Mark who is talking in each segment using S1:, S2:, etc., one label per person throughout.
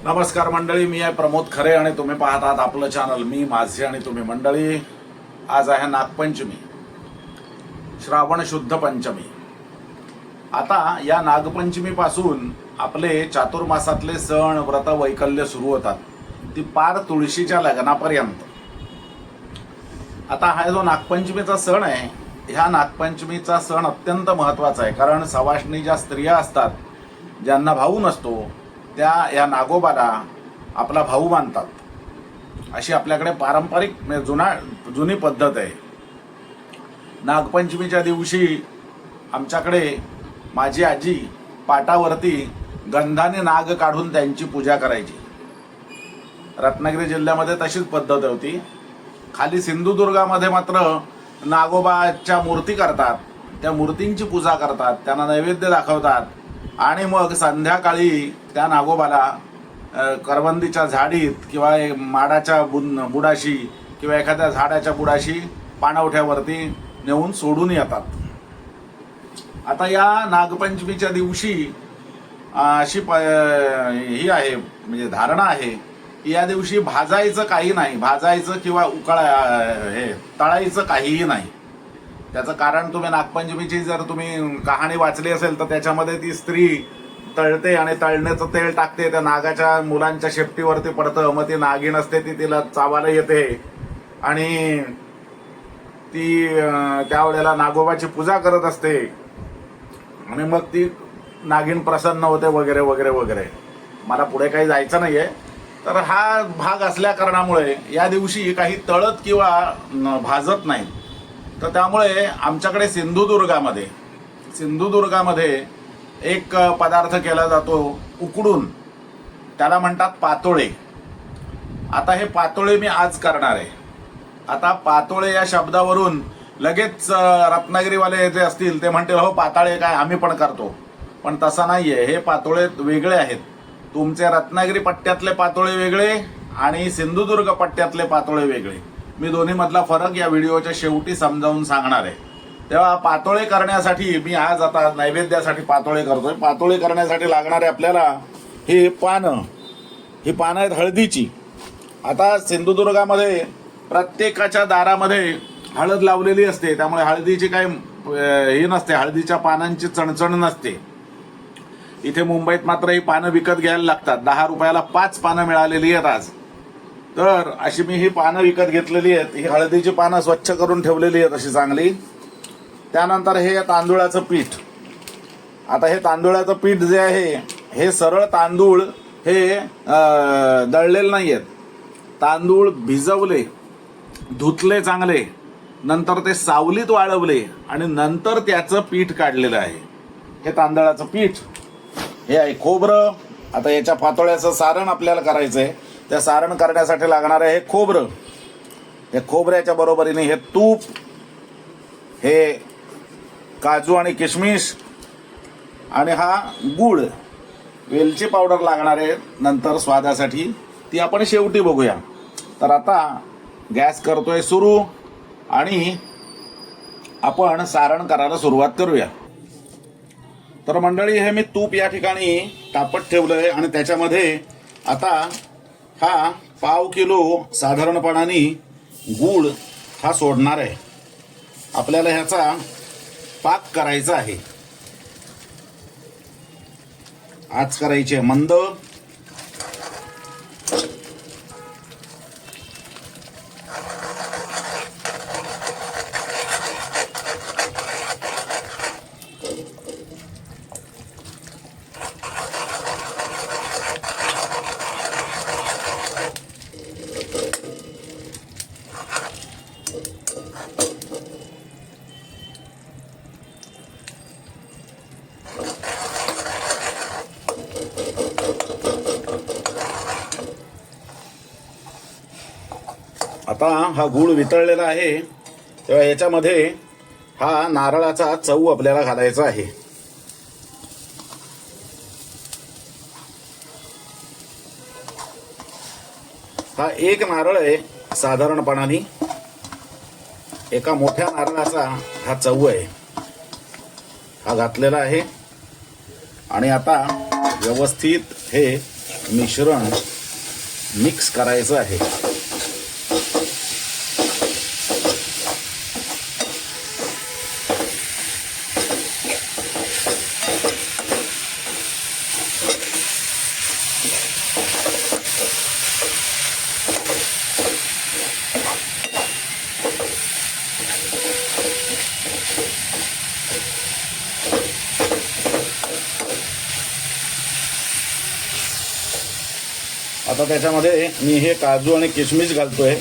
S1: नमस्कार मंडळी, मी आहे प्रमोद खरे आणि तुम्ही पाहत आहात आपलं चॅनल मी माझे आणि तुम्ही. मंडळी, आज आहे नागपंचमी, श्रावण शुद्ध पंचमी. आता या नागपंचमीपासून आपले चातुर्मासातले सण व्रत वैकल्य सुरू होतात, ती पार तुळशीच्या लग्नापर्यंत. आता हा जो नागपंचमीचा सण आहे, ह्या नागपंचमीचा सण अत्यंत महत्त्वाचा आहे. कारण सवाष्णी ज्या स्त्रिया असतात, ज्यांना भाऊ नसतो, त्या या नागोबाला आपला भाऊ मानतात. अशी आपल्याकडे पारंपरिक जुनी पद्धत आहे. नागपंचमीच्या दिवशी आमच्याकडे माझी आजी पाटावरती गंधाने नाग काढून त्यांची पूजा करायची. रत्नागिरी जिल्ह्यामध्ये तशीच पद्धत होती. खाली सिंधुदुर्गामध्ये मात्र नागोबाच्या मूर्ती करतात, त्या मूर्तींची पूजा करतात, त्यांना नैवेद्य दाखवतात आणि मग संध्याकाळी त्या नागोबाला करवंदीच्या झाडीत किंवा माडाच्या बुडाशी किंवा एखाद्या झाडाच्या बुडाशी पाणवठ्यावरती नेऊन सोडून येतात. आता या नागपंचमीच्या दिवशी अशी ही आहे, म्हणजे धारणा आहे की या दिवशी भाजायचं काही नाही, भाजायचं किंवा तळायचं काहीही नाही. त्याचं कारण तुम्ही नागपंचमीची जर तुम्ही कहाणी वाचली असेल तर त्याच्यामध्ये ती स्त्री तळते आणि तळण्याचं तेल टाकते, त्या नागाच्या मुलांच्या शेपटीवरती पडतं. मग ती नागिन असते, ती तिला चावायला येते आणि ती त्यावेळेला नागोबाची पूजा करत असते आणि मग ती नागिन प्रसन्न होते वगैरे वगैरे वगैरे. मला पुढे काही जायचं नाहीये. तर हा भाग असल्या कारणामुळे या दिवशी काही तळत किंवा भाजत नाही. तर त्यामुळे आमच्याकडे सिंधुदुर्गामध्ये एक पदार्थ केला जातो उकडून, त्याला म्हणतात पातोळे. आता हे पातोळे मी आज करणार आहे. आता पातोळे या शब्दावरून लगेच रत्नागिरीवाले जे असतील ते म्हणतील हो पाताळे काय, आम्ही पण करतो. पण तसं नाहीये. हे पातोळे वेगळे आहेत. तुमचे रत्नागिरी पट्ट्यातले पातोळे वेगळे आणि सिंधुदुर्ग पट्ट्यातले पातोळे वेगळे. मी दोन्ही मधला फरक या व्हिडिओच्या शेवटी समजावून सांगणार आहे. तेव्हा पातोळे करण्यासाठी मी आज आता नैवेद्यासाठी पातोळे करतोय. पातोळे करण्यासाठी लागणारे आपल्याला ही पानं आहेत हळदीची. आता सिंधुदुर्गामध्ये प्रत्येकाच्या दारामध्ये हळद लावलेली असते, त्यामुळे हळदीची काही हे नसते, हळदीच्या पानांची चणचण नसते. इथे मुंबईत मात्र ही पानं विकत घ्यायला लागतात. 10 रुपयाला 5 पानं मिळालेली आहेत आज. तर अशी मी ही पानं विकत घेतलेली आहेत. ही हळदीची पानं स्वच्छ करून ठेवलेली आहेत अशी चांगली. त्यानंतर हे तांदूळाचं पीठ. आता हे तांदूळाचं पीठ जे आहे, हे सरळ तांदूळ हे दळलेले नाही आहेत. तांदूळ भिजवले, धुतले चांगले, नंतर ते सावलीत वाळवले आणि नंतर त्याचं पीठ काढलेलं आहे. हे तांदळाचं पीठ. हे आहे खोबरं. आता याच्या पातोळ्याचं सारण आपल्याला करायचं आहे. त्या सारण करण्यासाठी लागणार आहे हे खोबरं. हे खोबऱ्याच्या बरोबरीने हे तूप, हे काजू आणि किशमिश आणि हा गूळ. वेलची पावडर लागणार आहे नंतर स्वादासाठी, ती आपण शेवटी बघूया. तर आता गॅस करतोय सुरू आणि आपण सारण करायला सुरुवात करूया. तर मंडळी, हे मी तूप या ठिकाणी तापत ठेवलंय आणि त्याच्यामध्ये आता हा 1/2 किलो साधारणपणाने गूळ हा सोडणार आहे. आपल्याला ह्याचा पाक करायचा आहे. आच करायची आहे मंद. आता हा गूळ वितळलेला आहे, तेव्हा याच्यामध्ये हा नारळाचा चव आपल्याला घालायचा आहे. हा एक नारळ आहे साधारणपणाने. एका मोठ्या नारळाचा हा चव आहे. हा घातलेला आहे आणि आता व्यवस्थित हे मिश्रण मिक्स करायचं आहे. आता त्याच्यामध्ये मी हे काजू आणि किशमिश घालतोय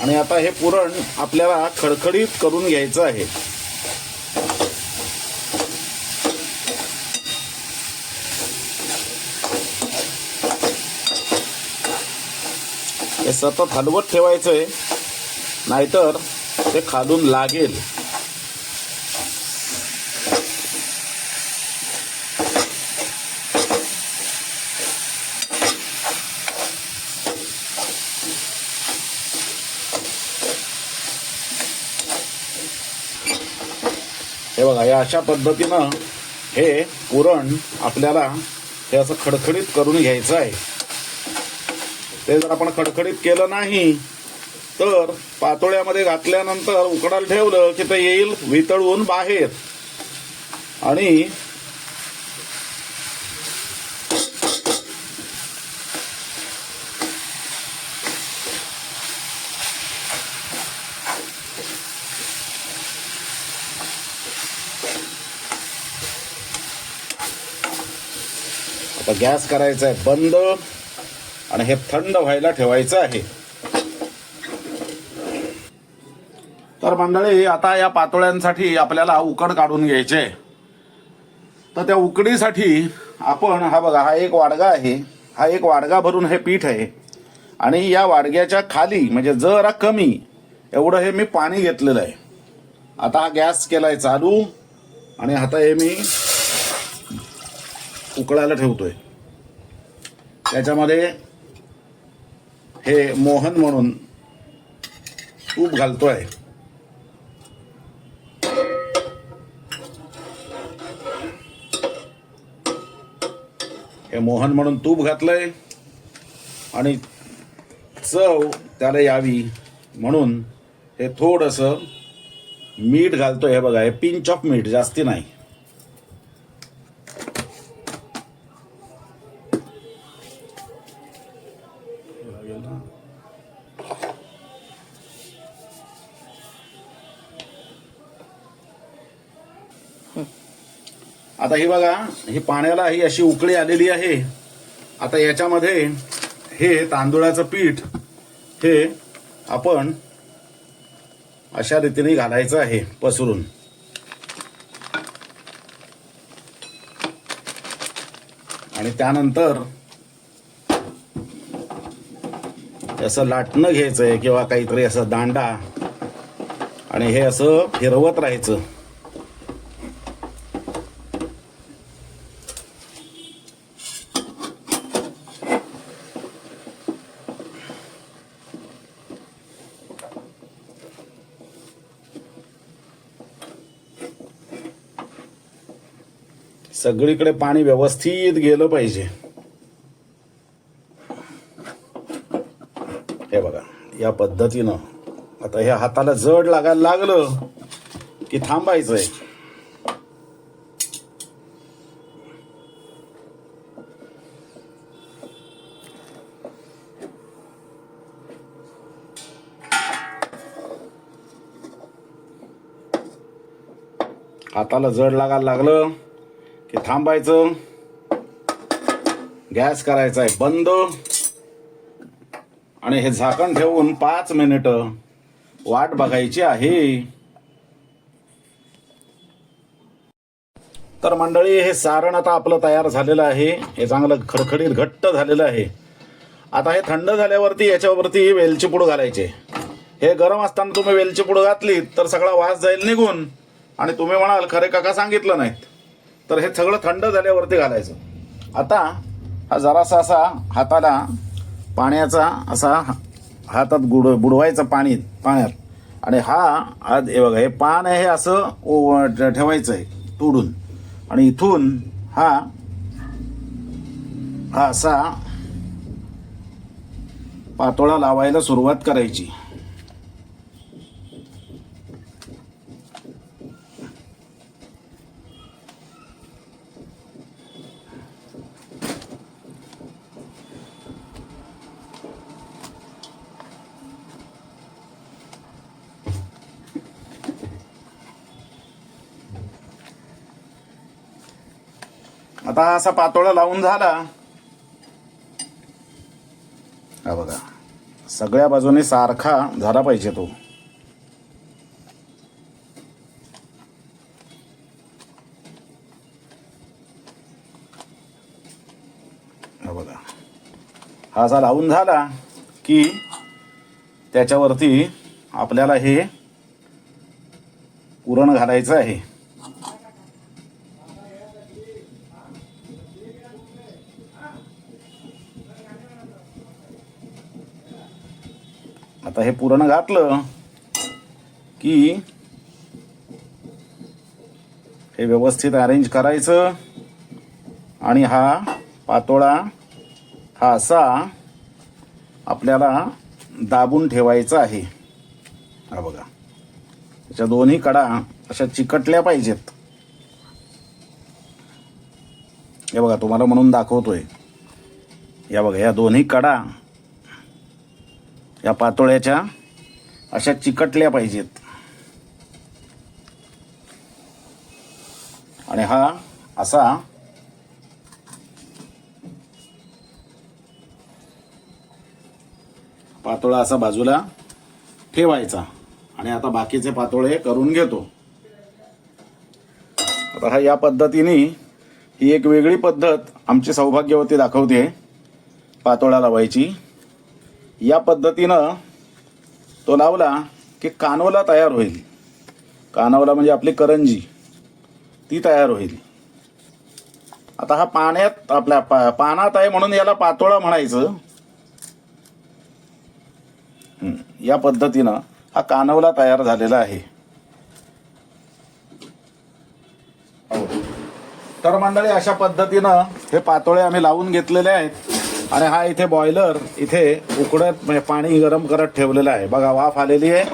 S1: आणि आता हे पुरण आपल्याला खडखडीत करून घ्यायचं आहे. हे सतत हलवत ठेवायचंय, नाहीतर ते खालून लागेल. हे बघा, या अशा पद्धतीनं हे पुरण आपल्याला हे असं खडखडीत करून घ्यायचं आहे. ते जर आपण खडखडीत केलं नाही तर पातोळ्यामध्ये घातल्यानंतर उकडायला ठेवलं की ते येईल वितळून बाहेर. आणि आता गॅस करायचा आहे बंद आणि हे थंड व्हायला ठेवायचं आहे. तर मंडळी, आता या पातोळ्यांसाठी आपल्याला उकड काढून घ्यायचे. तर त्या उकडीसाठी आपण हा बघा, हा एक वाडगा आहे, हा एक वाडगा भरून हे पीठ आहे आणि या वाडग्याच्या खाली म्हणजे जरा कमी एवढं हे मी पाणी घेतलेलं आहे. आता हा गॅस केलाय चालू आणि आता हे मी उकळायला ठेवतोय. त्याच्यामध्ये हे मोहन म्हणून तूप घालतोय. हे मोहन म्हणून तूप घातलंय आणि चव त्याला यावी म्हणून हे थोडंसं मीठ घालतोय. हे बघा, हे पिंच ऑफ मीठ, जास्ती नाही. आता ही बघा, ही पाण्याला ही अशी उकळी आलेली आहे. आता याच्यामध्ये हे तांदूळाचं पीठ हे आपण अशा रीतीने घालायचं आहे पसरून. आणि त्यानंतर असं लाटणं घ्यायचंय किंवा काहीतरी असं दांडा आणि हे असं फिरवत राहायचं. सगळीकडे पाणी व्यवस्थित गेलं पाहिजे. हे बघा, या पद्धतीनं. आता हे हाताला जड लागायला लागलं की थांबायचंय. हाताला जड लागायला लागलं की थांबायचं. गॅस करायचा आहे बंद आणि हे झाकण ठेवून 5 मिनिटं वाट बघायची आहे. तर मंडळी, हे सारण आता आपलं तयार झालेलं आहे. हे चांगलं खडखडीत घट्ट झालेलं आहे. आता हे थंड झाल्यावरती याच्यावरती वेलची पूड घालायचे. हे गरम असताना तुम्ही वेलची पूड घातली तर सगळा वास जाईल निघून आणि तुम्ही म्हणाल खरे काका सांगितलं नाहीत. तर हे सगळं थंड झाल्यावरती घालायचं. आता हा जरासा असा हाताला पाण्याचा असा हातात बुडवायचा पाण्यात आणि हा हे बघा, हे पान आहे हे असं ठेवायचं आहे तोडून आणि इथून हा हा असा पातोळा लावायला सुरुवात करायची. आता असा पातोळा लावून झाला. हा बघा, सगळ्या बाजूने सारखा झाला पाहिजे तो. हा बघा, हा असा लावून झाला की त्याच्यावरती आपल्याला हे पुरण घालायचं आहे. आता हे पुरण घातलं की हे व्यवस्थित अरेंज करायचं आणि हा पातोळा हा असा आपल्याला दाबून ठेवायचा आहे. हा बघा, त्याच्या दोन्ही कडा अशा चिकटल्या पाहिजेत. हे बघा, तुम्हाला म्हणून दाखवतोय. या बघा, या दोन्ही कडा या पातोळ्याच्या अशा चिकटल्या पाहिजेत. आणि हा असा पातोळा असा बाजूला ठेवायचा. आणि आता बाकीचे पातोळे करून घेतो. आता हा या पद्धतीने, ही एक वेगळी पद्धत आमची सौभाग्यवती दाखवते पातोळा लावायची. या पद्धतीनं तो लावला की कानवला तयार होईल. कानवला म्हणजे आपली करंजी, ती तयार होईल. आता हा पाण्यात आपल्या पानात आहे म्हणून याला पातोळा म्हणायचं. या पद्धतीनं हा कानवला तयार झालेला आहे. तर मंडळी, अशा पद्धतीनं हे पातोळे आम्ही लावून घेतलेले आहेत. आणि हा इथे बॉयलर इथे उकडत म्हणजे पाणी गरम करत ठेवलेलं आहे. बघा, वाफ आलेली आहे.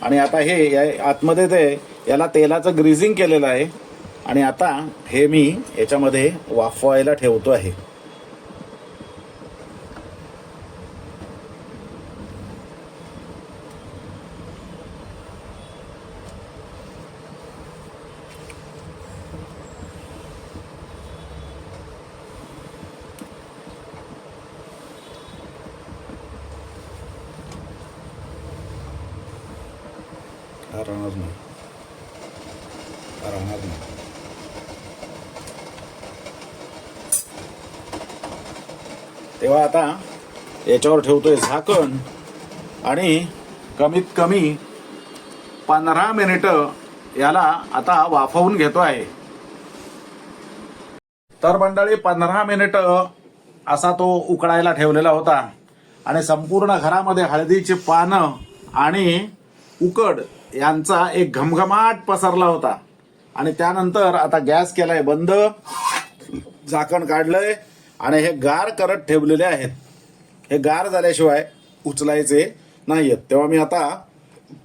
S1: आणि आता हे आतमध्ये ते याला तेलाचं ग्रीजिंग केलेलं आहे. आणि आता हे मी याच्यामध्ये वाफवायला ठेवतो आहे. राहणार नाही. तेव्हा आता याच्यावर ठेवतोय झाकण आणि कमीत कमी 15 मिनिटं याला आता वाफवून घेतो आहे. तर मंडळी, 15 मिनिटं असा तो उकळायला ठेवलेला होता. आणि संपूर्ण घरामध्ये हळदीची पानं आणि उकड यांचा एक घमघमाट पसरला होता. आणि त्यानंतर आता गॅस केलाय बंद, झाकण काढलंय आणि हे गार करत ठेवलेले आहेत. हे गार झाल्याशिवाय उचलायचे नाहीयेत. तेव्हा मी आता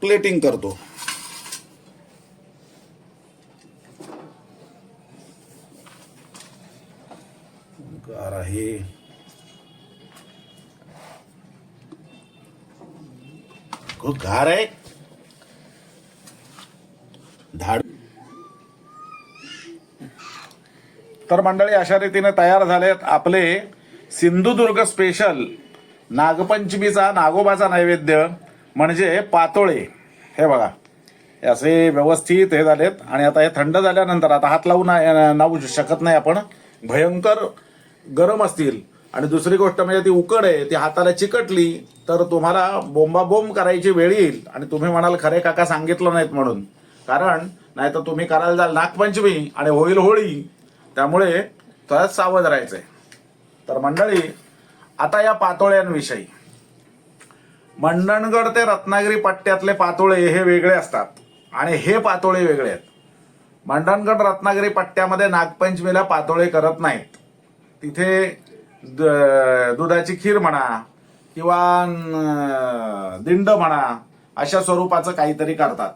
S1: प्लेटिंग करतो. गार आहे. खूप गार आहे. धाड. तर मंडळी, अशा रीतीने तयार झालेत आपले सिंधुदुर्ग स्पेशल नागपंचमीचा नागोबाचा नैवेद्य म्हणजे पातोळे. हे बघा, असे व्यवस्थित हे झालेत. आणि आता हे थंड झाल्यानंतर आता हात लावू शकत नाही आपण, भयंकर गरम असतील. आणि दुसरी गोष्ट म्हणजे ती उकड आहे, ती हाताला चिकटली तर तुम्हाला बोंबाबोंब करायची वेळ येईल. आणि तुम्ही म्हणाल खरे काका सांगितलं नाहीत म्हणून. कारण नाही तर तुम्ही करायला जाल नागपंचमी आणि होईल होळी. त्यामुळे थोडंच सावध राहायचंय. तर मंडळी, आता या पातोळ्यांविषयी, मंडणगड ते रत्नागिरी पट्ट्यातले पातोळे हे वेगळे असतात आणि हे पातोळे वेगळे आहेत. मंडणगड रत्नागिरी पट्ट्यामध्ये नागपंचमीला पातोळे करत नाहीत. तिथे दुधाची खीर म्हणा किंवा दिंड म्हणा, अशा स्वरूपाचं काहीतरी करतात.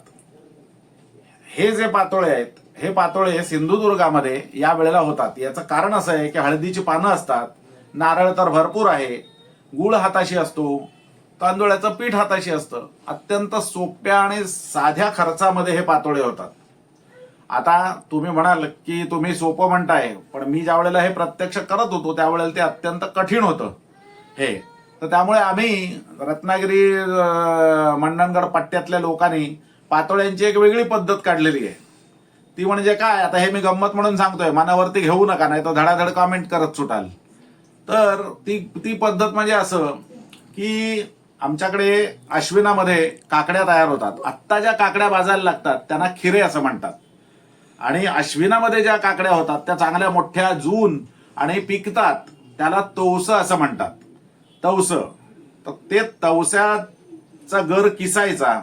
S1: हे जे पातोळे आहेत, हे पातोळे सिंधुदुर्गामध्ये या वेळेला होतात. याचं कारण असं आहे की हळदीची पानं असतात, नारळ तर भरपूर आहे, गुळ हाताशी असतो, तांदूळाचं पीठ हाताशी असतं. अत्यंत सोप्या आणि साध्या खर्चामध्ये हे पातोळे होतात. आता तुम्ही म्हणाल की तुम्ही सोपं म्हणताय, पण मी ज्या वेळेला हे प्रत्यक्ष करत होतो त्यावेळेला ते अत्यंत कठीण होतं हे. तर त्यामुळे आम्ही रत्नागिरी मंडणगड पट्ट्यातल्या लोकांनी पातोळ्यांची एक वेगळी पद्धत काढलेली आहे. ती म्हणजे काय, आता हे मी गंमत म्हणून सांगतोय, मनावरती घेऊ नका, नाही तर धडाधड कॉमेंट करत सुटाल. तर ती पद्धत म्हणजे असं की आमच्याकडे अश्विनामध्ये काकड्या तयार होतात. आत्ता ज्या काकड्या भाजायला लागतात त्यांना खिरे असं म्हणतात. आणि अश्विनामध्ये ज्या काकड्या होतात त्या चांगल्या मोठ्या जून आणि पिकतात, त्याला तवसं असं म्हणतात. तवसं. तर ते तवस्याचा गर किसायचा,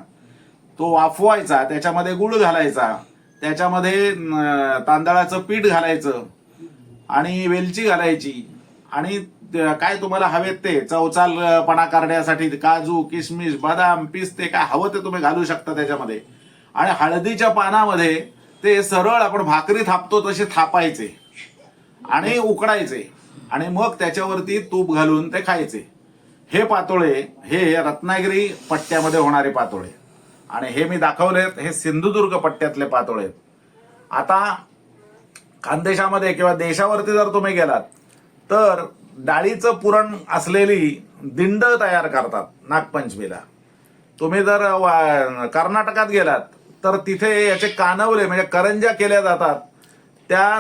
S1: तो वाफवायचा, त्याच्यामध्ये गुळ घालायचा, त्याच्यामध्ये तांदळाचं पीठ घालायचं आणि वेलची घालायची आणि काय तुम्हाला हवेत ते चवचालपणा करण्यासाठी काजू, किशमिश, बदाम, पिस्ते काय हवं ते तुम्ही घालू शकता त्याच्यामध्ये. आणि हळदीच्या पानामध्ये ते सरळ आपण भाकरी थापतो तसे थापायचे आणि उकडायचे आणि मग त्याच्यावरती तूप घालून ते खायचे. हे पातोळे हे रत्नागिरी पट्ट्यामध्ये होणारे पातोळे आणि हे मी दाखवलेत, हे सिंधुदुर्ग पट्ट्यातले पातोळे आहेत. आता खानदेशामध्ये किंवा देशावरती जर तुम्ही गेलात तर डाळीचं पुरण असलेली दिंड तयार करतात नागपंचमीला. तुम्ही जर कर्नाटकात गेलात तर तिथे याचे कानवले म्हणजे करंज्या केल्या जातात. त्या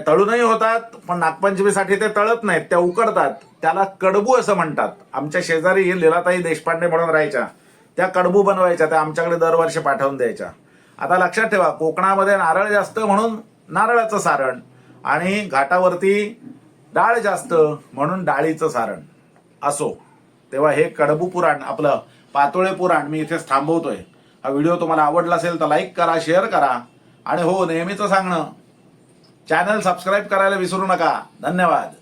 S1: तळूनही होतात, पण नागपंचमीसाठी ते तळत नाहीत, त्या उकडतात. त्याला कडबू असं म्हणतात. आमच्या शेजारी लीलाताई देशपांडे म्हणून राहायच्या, त्या कडबू बनवायच्या, त्या आमच्याकडे दरवर्षी पाठवून द्यायच्या. आता लक्षात ठेवा, कोकणामध्ये नारळ जास्त म्हणून नारळाचं सारण आणि घाटावरती डाळ जास्त म्हणून डाळीचं सारण असो. तेव्हा हे कडबू पुराण, आपलं पातोळे पुराण मी इथेच थांबवतोय. हा व्हिडिओ तुम्हाला आवडला असेल तर लाईक करा, शेअर करा आणि हो, नेहमीच सांगणं, चॅनल सबस्क्राईब करायला विसरू नका. धन्यवाद.